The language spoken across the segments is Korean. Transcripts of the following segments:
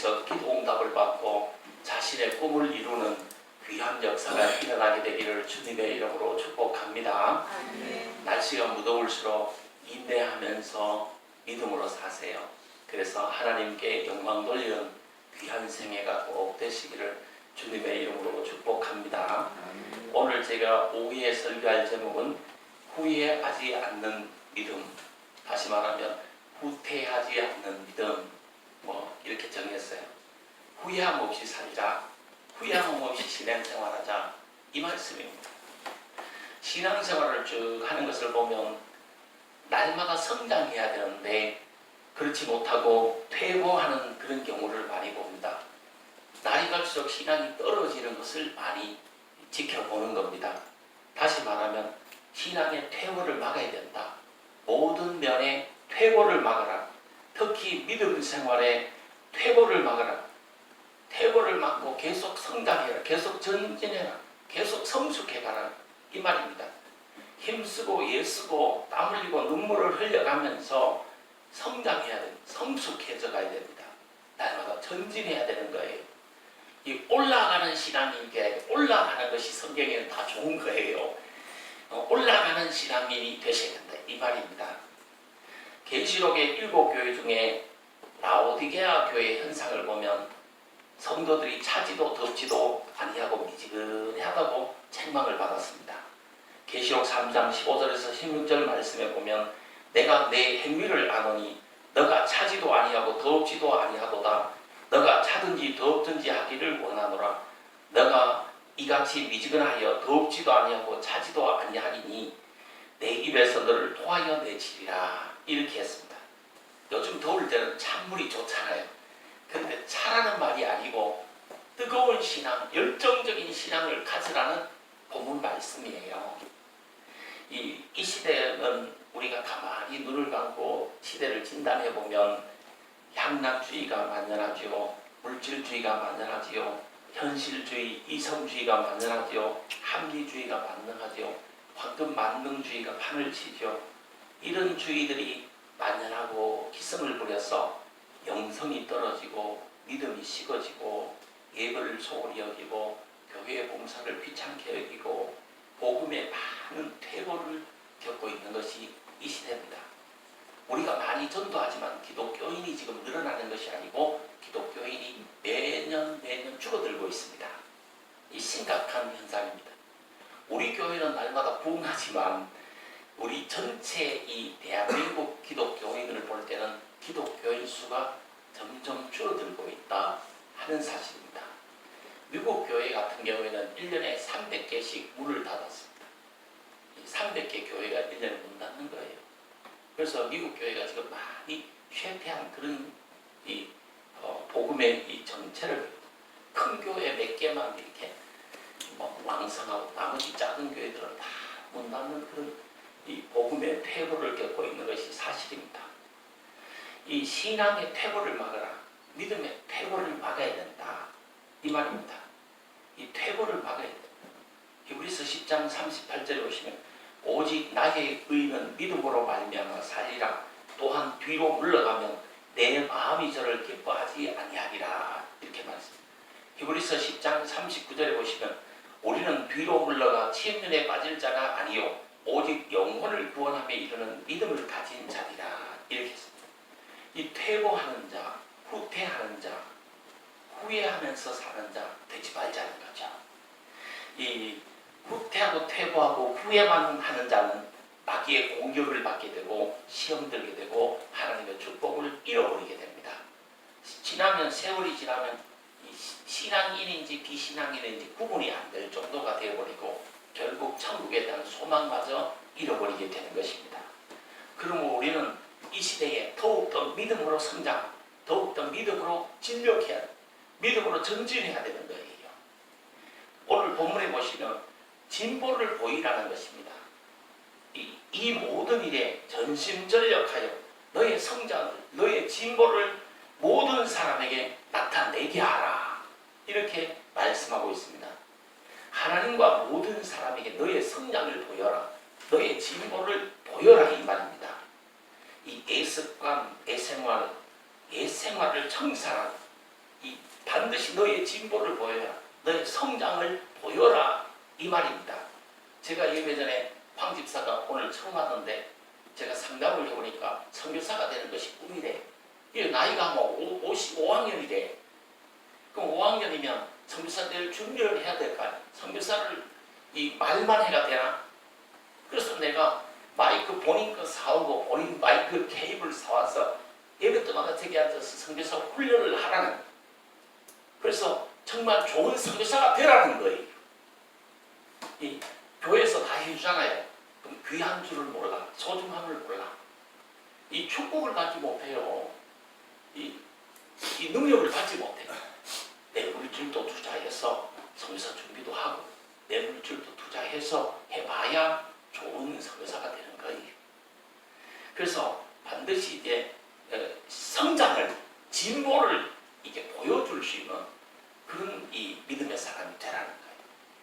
통해서 기도응답을 받고 자신의 꿈을 이루는 귀한 역사가 일어나게 되기를 주님의 이름으로 축복합니다. 날씨가 무더울수록 인내하면서 믿음으로 사세요. 그래서 하나님께 영광 돌리는 귀한 생애가 꼭 되시기를 주님의 이름으로 축복합니다. 오늘 제가 오후에 설교할 제목은 후회하지 않는 믿음, 다시 말하면 후퇴하지 않는 믿음, 이렇게 정했어요. 후회함 없이 살자, 후회함 없이 신앙생활하자, 이 말씀입니다. 신앙생활을 쭉 하는 것을 보면 날마다 성장해야 되는데 그렇지 못하고 퇴보하는 그런 경우를 많이 봅니다. 날이 갈수록 신앙이 떨어지는 것을 많이 지켜보는 겁니다. 다시 말하면 신앙의 퇴보를 막아야 된다. 모든 면에 퇴보를 막아라. 특히 믿음 생활에 퇴보를 막아라. 퇴보를 막고 계속 성장해라. 계속 전진해라. 계속 성숙해가라. 이 말입니다. 힘쓰고 애쓰고 땀 흘리고 눈물을 흘려가면서 성장해야 됩니다. 성숙해져 가야 됩니다. 날마다 전진해야 되는 거예요. 이 올라가는 신앙인 게 올라가는 것이 성경에는 다 좋은 거예요. 올라가는 신앙인이 되셔야 된다. 이 말입니다. 계시록의 7교회 중에 라오디게아 교회 현상을 보면 성도들이 차지도 덥지도 아니하고 미지근하다고 책망을 받았습니다. 계시록 3장 15절에서 16절 말씀에 보면 내가 내 행위를 아노니 너가 차지도 아니하고 더웁지도 아니하도다. 너가 차든지 더웁든지 하기를 원하노라. 너가 이같이 미지근하여 더웁지도 아니하고 차지도 아니하리니 내 입에서 너를 토하여 내치리라. 이렇게 했습니다. 요즘 더울 때는 찬물이 좋잖아요. 근데 차라는 말이 아니고 뜨거운 신앙, 열정적인 신앙을 가지라는 본문 말씀이에요. 이 시대는 우리가 가만히 눈을 감고 시대를 진단해 보면 향락주의가 만연하지요. 물질주의가 만연하지요. 현실주의, 이성주의가 만연하지요. 합리주의가 만연하지요. 황금 만능주의가 판을 치죠. 이런 주의들이 만연하고 기성을 부려서 영성이 떨어지고 믿음이 식어지고 예배를 소홀히 여기고 교회의 봉사를 귀찮게 여기고 복음에 많은 퇴보를 겪고 있는 것이 이 시대입니다. 우리가 많이 전도하지만 기독교인이 지금 늘어나는 것이 아니고 기독교인이 매년 줄어들고 있습니다. 이 심각한 현상입니다. 우리 교회는 날마다 부흥하지만 우리 전체 이 대한민국 기독교인을 볼 때는 기독교인 수가 점점 줄어들고 있다 하는 사실입니다. 미국 교회 같은 경우에는 1년에 300개씩 문을 닫았습니다. 300개 교회가 1년에 문 닫는 거예요. 그래서 미국 교회가 지금 많이 쇠퇴한 그런 복음의 이 정체를 큰 교회 몇 개만 이렇게 왕성하고 나머지 작은 교회들은 다 문 닫는 그런 이 복음의 퇴보를 겪고 있는 것이 사실입니다. 이 신앙의 퇴보를 막아라. 믿음의 퇴보를 막아야 된다. 이 말입니다. 이 퇴보를 막아야 된다. 히브리서 10장 38절에 보시면 오직 나의 의는 믿음으로 말미암아 살리라. 또한 뒤로 물러가면 내 마음이 저를 기뻐하지 아니하리라. 이렇게 말했습니다. 히브리서 10장 39절에 보시면 우리는 뒤로 물러가 치욕년에 빠질 자가 아니요 오직 영혼을 구원함에 이르는 믿음을 가진 자리라. 이렇게 했습니다. 이 퇴보하는 자, 후퇴하는 자, 후회하면서 사는 자 되지 말자는 거죠. 이 후퇴하고 퇴보하고 후회만 하는 자는 마귀의 공격을 받게 되고 시험 들게 되고 하나님의 축복을 잃어버리게 됩니다. 지나면 세월이 지나면 신앙인인지 비신앙인인지 구분이 안 될 정도가 되어버리고 결국 천국에 대한 소망마저 잃어버리게 되는 것입니다. 그러므로 우리는 이 시대에 더욱더 믿음으로 성장, 더욱더 믿음으로 진력해야 돼. 믿음으로 전진해야 되는 거예요. 오늘 본문에 보시면 진보를 보이라는 것입니다. 이 모든 일에 전심전력하여 너의 성장을, 너의 진보를 모든 사람에게 나타내게 하라. 이렇게 말씀하고 있습니다. 하나님과 모든 사람에게 너의 성장을 보여라. 너의 진보를 보여라 이 말입니다. 이 애습관, 애생활을 청산하는 반드시 너의 진보를 보여라. 너의 성장을 보여라. 이 말입니다. 제가 예배 전에 황 집사가 오늘 처음 왔는데 제가 상담을 해보니까 선교사가 되는 것이 꿈이래. 나이가 뭐 55학년이래. 그럼 5학년이면 선교사 될 준비를 해야 될까? 선교사를 이 말만 해가 되나? 그래서 내가 마이크 본인 거 사오고 본인 마이크 케이블 사와서 예배 때마다 저기 앉아서 선교사 훈련을 하라는. 그래서 정말 좋은 선교사가 되라는 거예요. 이 교회에서 다 해주잖아요. 그럼 귀한 줄을 몰라, 소중함을 몰라. 이 축복을 받지 못해요. 이 능력을 받지 못해요. 내 물질도 투자해서 선교사 준비도 하고 내 물질도 투자해서 해봐야 좋은 선교사가 되는 거예요. 그래서 반드시 이제 성장을, 진보를 이게 보여줄 수 있는 그런 이 믿음의 사람이 되라는 거예요.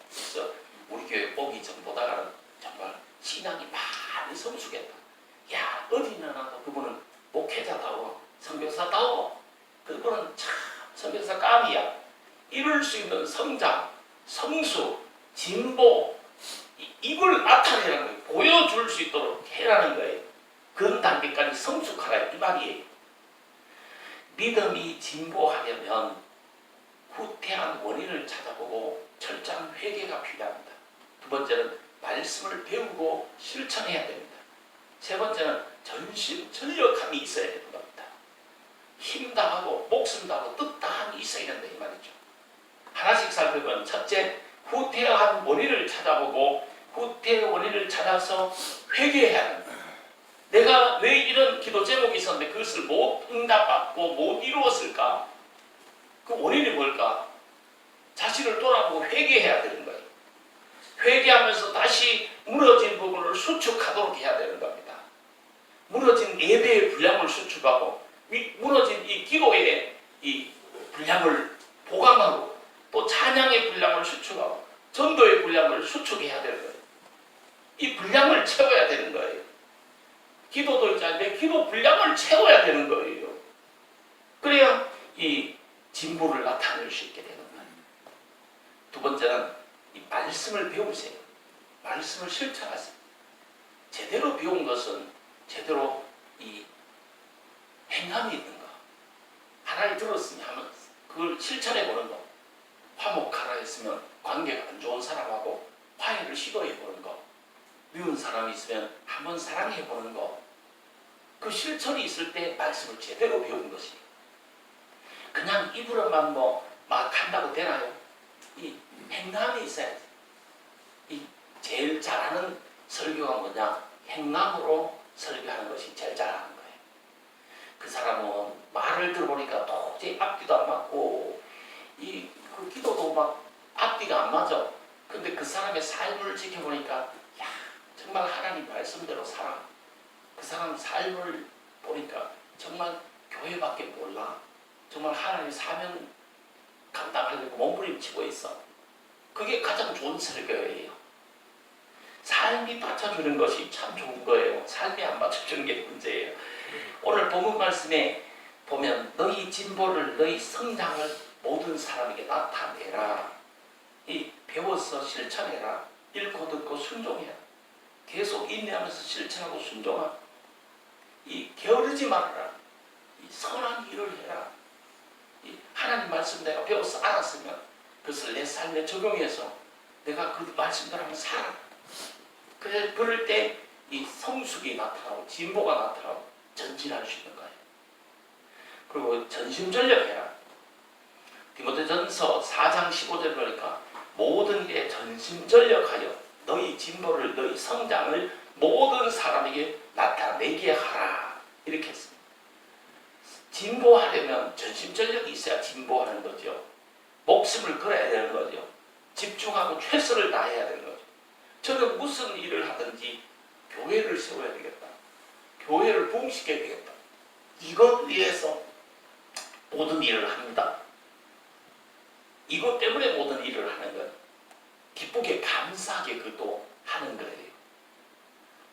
그래서 우리 교회 오기 전보다는 정말 신앙이 많이 성숙했다. 야, 어디 나라도 그분은 목회자다워, 선교사다워. 그분은 참 선교사 감이야. 이룰 수 있는 성장, 성수, 진보, 이걸 나타내라는 거예요. 보여줄 수 있도록 해라는 거예요. 그런 단계까지 성숙하라 이 말이에요. 믿음이 진보하려면 후퇴한 원인을 찾아보고 철저한 회개가 필요합니다. 두 번째는 말씀을 배우고 실천해야 됩니다. 세 번째는 전심전력함이 있어야 되는 겁니다. 힘 다하고 목숨 다하고 뜻 다함이 있어야 된다 이 말이죠. 하나씩 살펴보면 첫째, 후퇴한 원인을 찾아보고 후퇴의 원인을 찾아서 회개해야 합니다. 내가 왜 이런 기도 제목이 있었는데 그것을 못 응답받고 못 이루었을까? 그 원인이 뭘까? 자신을 돌아보고 회개해야 되는 거예요. 회개하면서 다시 무너진 부분을 수축하도록 해야 되는 겁니다. 무너진 예배의 분량을 수축하고 무너진 이 기도의 이 분량을 보강하고 또 찬양의 분량을 수축하고 전도의 분량을 수축해야 되는 거예요. 이 분량을 채워야 되는 거예요. 기도도 있잖아요. 기도 분량을 채워야 되는 거예요. 그래야 이 진보를 나타낼 수 있게 되는 거예요. 두 번째는 이 말씀을 배우세요. 말씀을 실천하세요. 제대로 배운 것은 제대로 이 행함이 있는 거. 하나님 들었으니 하면 그걸 실천해 보는 거. 화목하라 했으면 관계가 안 좋은 사람하고 화해를 시도해 보는 거. 미운 사람이 있으면 한번 사랑해 보는 거. 그 실천이 있을 때 말씀을 제대로 배운 것이. 그냥 입으로만 막 한다고 되나요? 이 행함이 있어야지. 이 제일 잘하는 설교가 뭐냐? 행함으로 설교하는 것이 제일 잘하는 거예요. 그 사람은 말을 들어보니까 도저히 앞뒤도 안 맞고 그 기도도 막 앞뒤가 안 맞아. 근데 그 사람의 삶을 지켜보니까 야, 정말 하나님 말씀대로 살아. 그 사람 삶을 보니까 정말 교회밖에 몰라. 정말 하나님 사명 감당하려고 몸부림치고 있어. 그게 가장 좋은 설교예요. 삶이 받쳐주는 것이 참 좋은 거예요. 삶이 안 받쳐주는 게 문제예요. 오늘 본문 말씀에 보면 너희 진보를, 너희 성장을 모든 사람에게 나타내라. 배워서 실천해라. 읽고 듣고 순종해라. 계속 인내하면서 실천하고 순종하라. 게으르지 말아라. 선한 일을 해라. 하나님 말씀 내가 배워서 알았으면 그것을 내 삶에 적용해서 내가 그 말씀대로 한번 살아. 그럴 때 이 성숙이 나타나고 진보가 나타나고 전진할 수 있는 거예요. 그리고 전심전력해라. 디모데전서 4장 15절 보니까 모든 일에 전심전력하여 너희 진보를, 너희 성장을 모든 사람에게 나타내게 하라. 이렇게 했습니다. 진보하려면 전심전력이 있어야 진보하는 거죠. 목숨을 걸어야 되는 거죠. 집중하고 최선을 다해야 되는 거죠. 저는 무슨 일을 하든지 교회를 세워야 되겠다. 교회를 부흥시켜야 되겠다. 이것 위해서 모든 일을 합니다. 이것 때문에 모든 일을 하는 거예요. 기쁘게 감사하게 그것도 하는 거예요.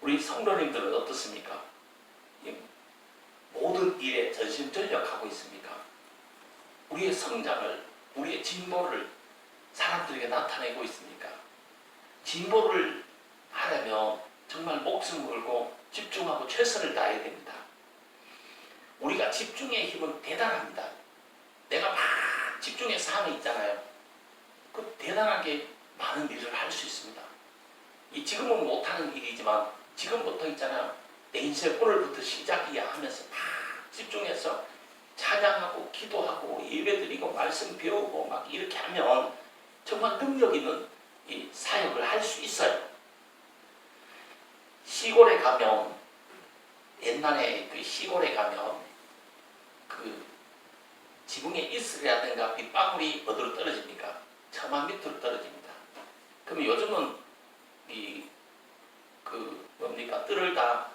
우리 성도님들은 어떻습니까? 모든 일에 전심전력하고 있습니까? 우리의 성장을, 우리의 진보를 사람들에게 나타내고 있습니까? 진보를 하려면 정말 목숨 걸고 집중하고 최선을 다해야 됩니다. 우리가 집중의 힘은 대단합니다. 내가 막 집중해서 하면 있잖아요. 그 대단하게 많은 일을 할 수 있습니다. 이 지금은 못하는 일이지만 지금부터 있잖아요. 내 인생 오늘부터 시작이야 하면서 막 집중해서 찬양하고 기도하고 예배드리고 말씀 배우고 막 이렇게 하면 정말 능력 있는 이 사역을 할 수 있어요. 시골에 가면, 옛날에 그 시골에 가면 그 지붕에 이슬이라든가 빗방울이 어디로 떨어집니까? 처마 밑으로 떨어집니다. 그럼 요즘은 그 뭡니까? 뜰을 다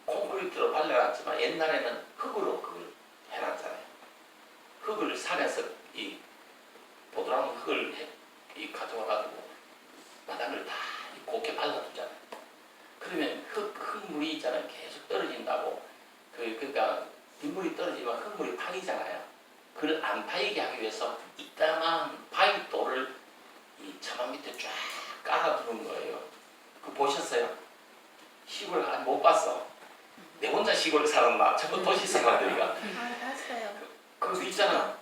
콘크리트로 발라놨지만 옛날에는 흙으로 그걸 해놨잖아요. 흙을 산에서 이 보드라운 흙을 가져와가지고 바닥을 다 곱게 발라두잖아요. 그러면 흙물이 있잖아요. 계속 떨어진다고. 그러니까 빗물이 떨어지면 흙물이 파이잖아요. 그걸 안 파이게 하기 위해서 이따만 바위돌을 이 처마 밑에 쫙 깔아두는 거예요. 그거 보셨어요? 시골 못 봤어. 내 혼자 시골 살았나? 전부 도시 사람들이가. 봤어요. 그거 있잖아.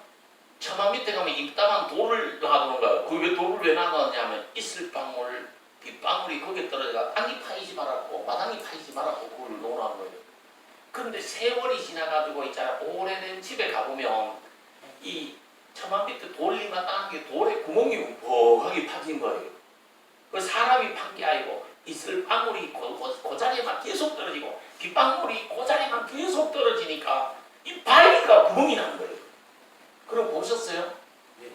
처마 밑에 가면 이따만 돌을 놔두는 거야. 그 왜 돌을 왜 놔두냐면 이슬방울, 빗방울이 거기에 떨어져가 땅이 파이지 말았고 마당이 파이지 말았고 그걸 놓으라는 거예요. 그런데 세월이 지나가지고 있잖아. 오래된 집에 가보면 이 처마 밑에 돌이 마땅한 게 돌에 구멍이 우벅하게 파진 거예요. 그 사람이 판 게 아니고 이슬방울이 그 자리에만 계속 떨어지고 빗방울이 그 자리에만 계속 떨어지니까 이 바위가 구멍이 난 거예요. 그럼 보셨어요? 네.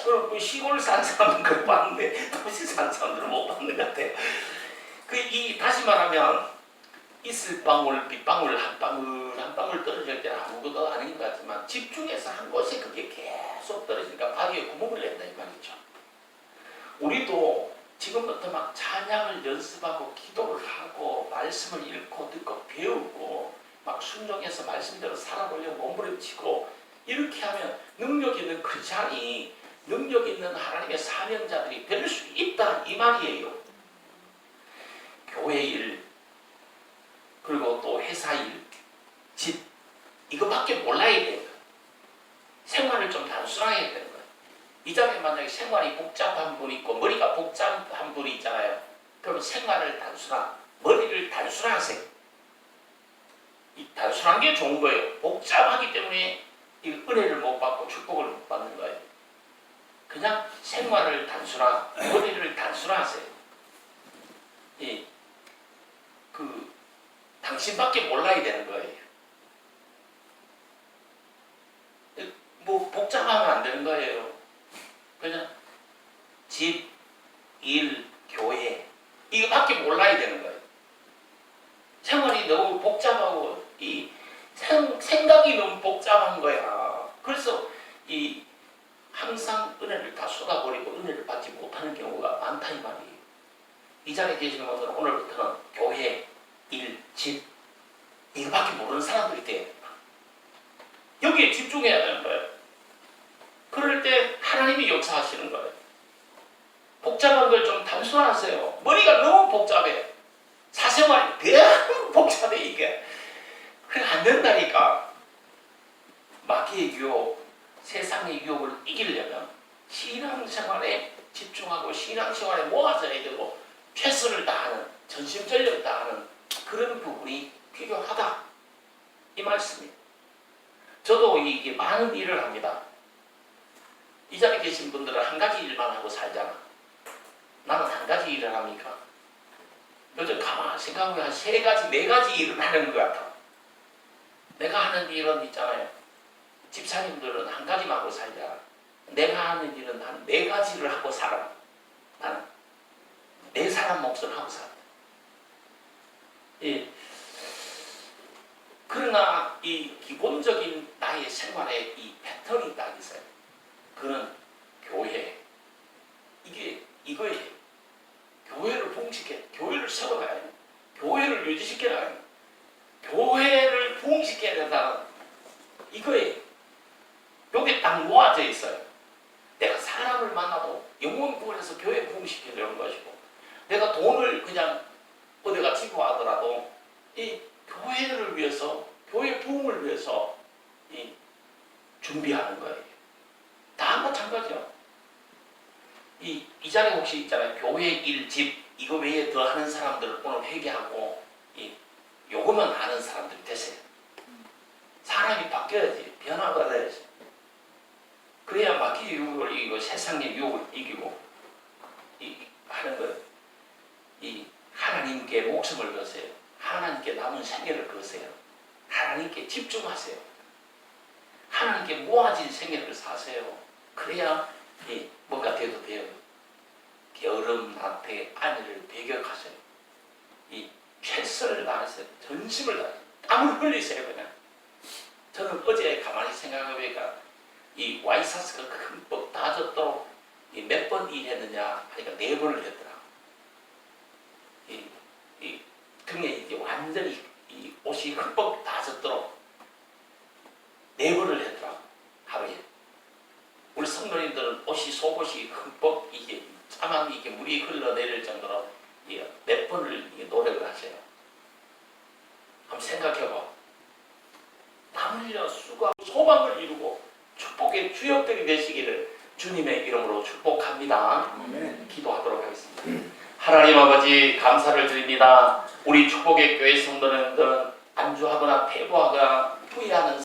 그럼 그 시골 산 사람은 그걸 봤는데 도시 산 사람들은 못 봤는 것 같아요. 다시 말하면 이슬방울, 빗방울 한 방울 한 방울 떨어질 때는 아무것도 아닌 것 같지만 집중해서 한 곳에 그게 계속 떨어지니까 바위에 구멍을 낸다 이 말이죠. 우리도 지금부터 막 찬양을 연습하고 기도를 하고 말씀을 읽고 듣고 배우고 막 순종해서 말씀대로 살아보려고 몸부림치고 이렇게 하면 능력 있는 크리스찬이, 능력 있는 하나님의 사명자들이 될 수 있다 이 말이에요. 교회 일, 그리고 또 회사 일, 집 이거밖에 몰라야 돼요. 생활을 좀 단순하게 해야 되는 거예요. 이 자리에 만약에 생활이 복잡한 분이 있고 머리가 복잡한 분이 있잖아요. 그럼 생활을 머리를 단순하세요. 이 단순한 게 좋은 거예요. 복잡하기 때문에 이 은혜를 못 받고 축복을 못 받는 거예요. 그냥 생활을 머리를 단순하세요. 당신밖에 몰라야 되는 거예요. 뭐 복잡하면 안 되는 거예요. 그냥 집, 일, 교회 이거밖에 몰라야 되는 거예요. 생활이 너무 복잡하고 생각이 너무 복잡한 거야. 그래서 항상 은혜를 다 쏟아버리고 은혜를 받지 못하는 경우가 많다 이 말이에요. 이 자리에 계시는 분들은 오늘부터는 교회, 일, 집 이거밖에 모르는 사람들이 돼야 된다. 여기에 집중해야 되는 거예요. 그럴 때 하나님이 역사하시는 거예요. 복잡한 걸 좀 단순하세요. 머리가 너무 복잡해. 사생활이 너무 복잡해 이게. 그래 안 된다니까. 마귀의 유혹, 세상의 유혹을 이기려면 신앙생활에 집중하고 신앙생활에 모아져야 되고 최선을 다하는, 전심전력 다하는 그런 부분이 필요하다 이 말씀이에요. 저도 이게 많은 일을 합니다. 이 자리에 계신 분들은 한 가지 일만 하고 살잖아. 나는 한 가지 일을 합니까? 요즘 가만히 생각하면 한 3가지, 4가지 일을 하는 것 같아. 내가 하는 일은 있잖아요. 집사님들은 한 가지만 하고 살잖아. 내가 하는 일은 한 4가지를 하고 살아. 나는 4사람 몫을 하고 살아. 예. 그러나 이 기본적인 나의 생활에 이 패턴이 딱 있어요. 그는 교회. 이거예요. 교회를 봉식해. 교회를 세워가야 해. 교회를 유지시켜야 해. 교회를 봉식해야 된다는 이거예요. 요게 딱 모아져 있어요. 내가 사람을 만나도 영혼 구원해서 교회 부흥시키려는 것이고, 내가 돈을 그냥 어디가 기부하더라도 이 교회를 위해서, 교회 부흥을 위해서 이 준비하는 거예요. 다 마찬가지요. 이 자리에 혹시 있잖아요. 교회 일, 집 이거 외에 더 하는 사람들 오늘 회개하고 요거만 아는 사람들이 되세요. 사람이 바뀌어야지. 변화가 돼야지. 그래야 마귀의 유혹을 이기고 세상의 유혹을 이기고 하는 거예요. 이 하나님께 목숨을 거세요. 하나님께 남은 생애를 거세요. 하나님께 집중하세요. 하나님께 모아진 생애를 사세요. 그래야 뭐가 돼도 돼요. 여름, 낮에 아내를 배격하세요. 최선을 다하세요. 전심을 다하세요. 땀을 흘리세요. 그냥. 저는 어제 가만히 생각해보니까 이 와이사스가 흠뻑 다졌도록 몇 번 일했느냐 하니까 4번을 했더라. 등에 이제 완전히 이 옷이 흠뻑 다졌도록 4번을 했더라. 하루에. 우리 성도님들은 옷이 속옷이 흠뻑 이게 차만 이게 물이 흘러내릴 정도로 몇 번을 노력을 하세요. 한번 생각해봐. 땀 흘려 수고 소망을 이루고 축복의 주역들이 되시기를 주님의 이름으로 축복합니다. 기도하도록 하겠습니다. 하나님 아버지 감사를 드립니다. 우리 축복의 교회 성도님들은 안주하거나 패부하거나 후회하는